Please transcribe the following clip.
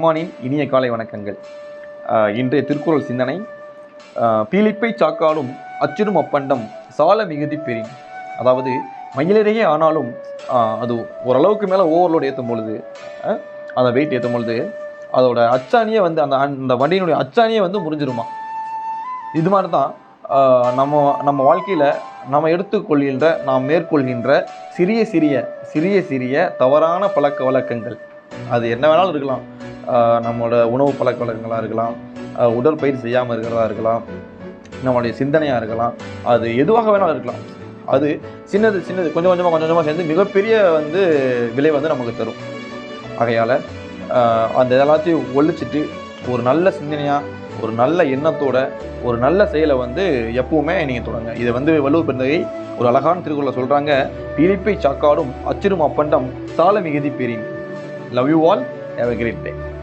ரஹ்மானின் இனிய காலை வணக்கங்கள். இன்றைய திருக்குறள் சிந்தனை, பீலிப்பை சாக்காடும் அச்சிடும் அப்பண்டம் சால மிகுதி பெறின். அதாவது மயிலிறையே ஆனாலும் அது ஓரளவுக்கு மேலே ஓவர்லோடு ஏற்றும் பொழுது, அந்த வெயிட் ஏற்றும் பொழுது அதோட அச்சாணியே வந்து அந்த வண்டியினுடைய அச்சாணியே வந்து முறிஞ்சிருமா. இது மாதிரி தான் நம்ம வாழ்க்கையில் நாம் மேற்கொள்கின்ற சிறிய சிறிய தவறான பழக்க வழக்கங்கள், அது என்ன வேணாலும் இருக்கலாம். நம்மளோட உணவு பழக்க வழக்கங்களாக இருக்கலாம், உடற்பயிற்சி செய்யாமல் இருக்கிறதா இருக்கலாம், நம்மளுடைய சிந்தனையாக இருக்கலாம், அது எதுவாக வேணாலும் இருக்கலாம். அது சின்னது கொஞ்சம் கொஞ்சமாக சேர்ந்து மிகப்பெரிய விலை நமக்கு தரும். ஆகையால் அந்த எல்லாத்தையும் ஒழிச்சிட்டு ஒரு நல்ல சிந்தனையாக, ஒரு நல்ல எண்ணத்தோட, ஒரு நல்ல செயலை எப்பவுமே நீங்கள் தொடங்க. இதை வள்ளுவர் பெருந்தகை ஒரு அழகான திருக்குறளை சொல்கிறாங்க. பீலிப்பை சாக்காடும் அச்சிடும் அப்பண்டம் சால மிகுதி பெறின். Love you all. Have a great day.